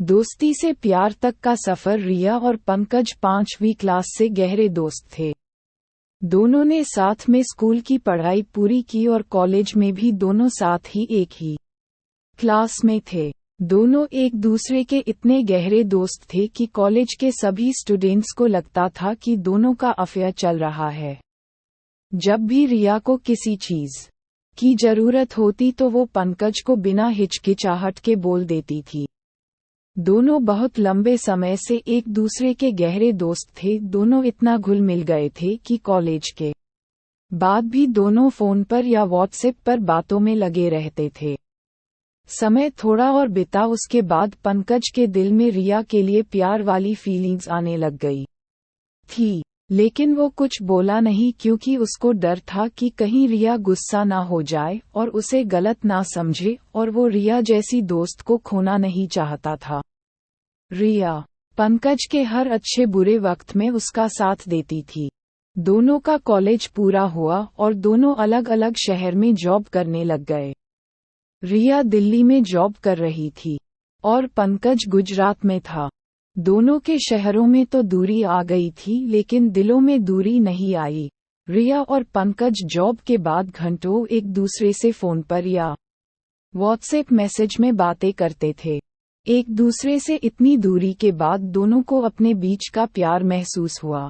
दोस्ती से प्यार तक का सफर। रिया और पंकज 5वीं क्लास से गहरे दोस्त थे। दोनों ने साथ में स्कूल की पढ़ाई पूरी की और कॉलेज में भी दोनों साथ ही एक ही क्लास में थे। दोनों एक दूसरे के इतने गहरे दोस्त थे कि कॉलेज के सभी स्टूडेंट्स को लगता था कि दोनों का अफेयर चल रहा है। जब भी रिया को किसी चीज की जरूरत होती तो वो पंकज को बिना हिचकिचाहट के बोल देती थी। दोनों बहुत लंबे समय से एक दूसरे के गहरे दोस्त थे। दोनों इतना घुल मिल गए थे कि कॉलेज के बाद भी दोनों फोन पर या व्हाट्सएप पर बातों में लगे रहते थे। समय थोड़ा और बिता, उसके बाद पंकज के दिल में रिया के लिए प्यार वाली फीलिंग्स आने लग गई थी, लेकिन वो कुछ बोला नहीं क्योंकि उसको डर था कि कहीं रिया गुस्सा ना हो जाए और उसे गलत ना समझे, और वो रिया जैसी दोस्त को खोना नहीं चाहता था। रिया पंकज के हर अच्छे बुरे वक्त में उसका साथ देती थी। दोनों का कॉलेज पूरा हुआ और दोनों अलग अलग शहर में जॉब करने लग गए। रिया दिल्ली में जॉब कर रही थी और पंकज गुजरात में था। दोनों के शहरों में तो दूरी आ गई थी, लेकिन दिलों में दूरी नहीं आई। रिया और पंकज जॉब के बाद घंटों एक दूसरे से फोन पर या व्हाट्सएप मैसेज में बातें करते थे। एक दूसरे से इतनी दूरी के बाद दोनों को अपने बीच का प्यार महसूस हुआ।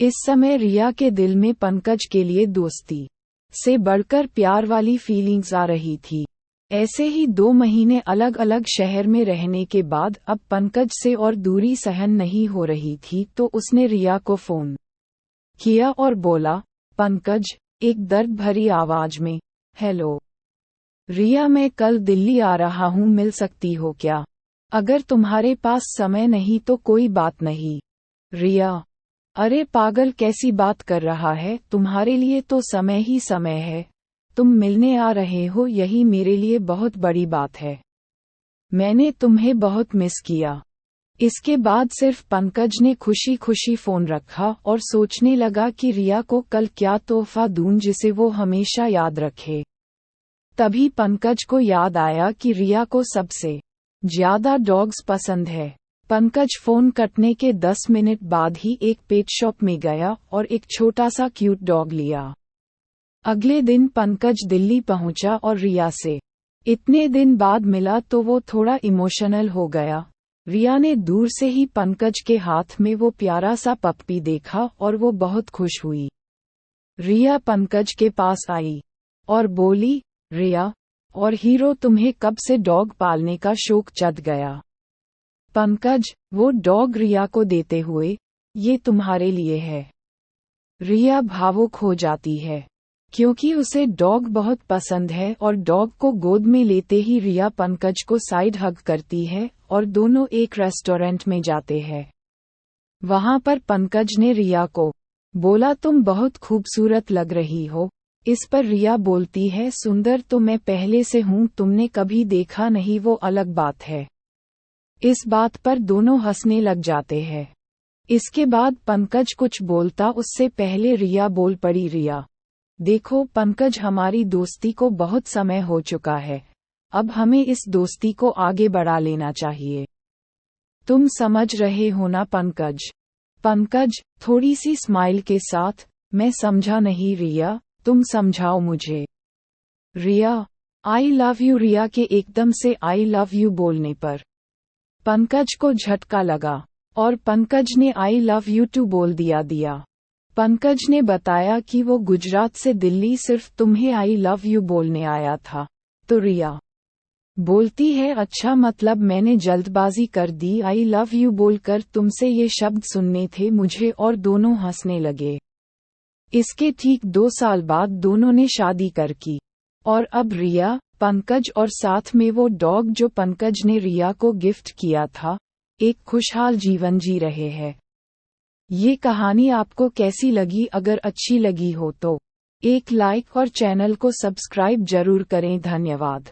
इस समय रिया के दिल में पंकज के लिए दोस्ती से बढ़कर प्यार वाली फीलिंग्स आ रही थी। ऐसे ही 2 महीने अलग अलग शहर में रहने के बाद अब पंकज से और दूरी सहन नहीं हो रही थी, तो उसने रिया को फोन किया और बोला, पंकज, एक दर्द भरी आवाज में, हेलो रिया, मैं कल दिल्ली आ रहा हूँ, मिल सकती हो क्या? अगर तुम्हारे पास समय नहीं तो कोई बात नहीं। रिया, अरे पागल, कैसी बात कर रहा है, तुम्हारे लिए तो समय ही समय है। तुम मिलने आ रहे हो, यही मेरे लिए बहुत बड़ी बात है। मैंने तुम्हें बहुत मिस किया। इसके बाद सिर्फ पंकज ने खुशी खुशी फोन रखा और सोचने लगा कि रिया को कल क्या तोहफा दूं जिसे वो हमेशा याद रखे। तभी पंकज को याद आया कि रिया को सबसे ज्यादा डॉग्स पसंद है। पंकज फोन कटने के 10 मिनट बाद ही एक पेट शॉप में गया और एक छोटा सा क्यूट डॉग लिया। अगले दिन पंकज दिल्ली पहुंचा और रिया से इतने दिन बाद मिला तो वो थोड़ा इमोशनल हो गया। रिया ने दूर से ही पंकज के हाथ में वो प्यारा सा पप्पी देखा और वो बहुत खुश हुई। रिया पंकज के पास आई और बोली, रिया और हीरो, तुम्हें कब से डॉग पालने का शौक जग गया? पंकज वो डॉग रिया को देते हुए, ये तुम्हारे लिए है। रिया भावुक हो जाती है क्योंकि उसे डॉग बहुत पसंद है और डॉग को गोद में लेते ही रिया पंकज को साइड हग करती है और दोनों एक रेस्टोरेंट में जाते हैं। वहां पर पंकज ने रिया को बोला, तुम बहुत खूबसूरत लग रही हो। इस पर रिया बोलती है, सुंदर तो मैं पहले से हूँ, तुमने कभी देखा नहीं वो अलग बात है। इस बात पर दोनों हंसने लग जाते हैं। इसके बाद पंकज कुछ बोलता उससे पहले रिया बोल पड़ी, रिया देखो पंकज, हमारी दोस्ती को बहुत समय हो चुका है, अब हमें इस दोस्ती को आगे बढ़ा लेना चाहिए। तुम समझ रहे हो ना पंकज? पंकज थोड़ी सी स्माइल के साथ, मैं समझा नहीं रिया, तुम समझाओ मुझे। रिया, आई लव यू। रिया के एकदम से आई लव यू बोलने पर पंकज को झटका लगा और पंकज ने आई लव यू टू बोल दिया। पंकज ने बताया कि वो गुजरात से दिल्ली सिर्फ तुम्हें आई लव यू बोलने आया था। तो रिया बोलती है, अच्छा, मतलब मैंने जल्दबाजी कर दी, आई लव यू बोलकर तुमसे ये शब्द सुनने थे मुझे, और दोनों हंसने लगे। इसके ठीक 2 साल बाद दोनों ने शादी कर की और अब रिया, पंकज और साथ में वो डॉग जो पंकज ने रिया को गिफ्ट किया था, एक खुशहाल जीवन जी रहे हैं। ये कहानी आपको कैसी लगी? अगर अच्छी लगी हो तो एक लाइक और चैनल को सब्सक्राइब जरूर करें। धन्यवाद।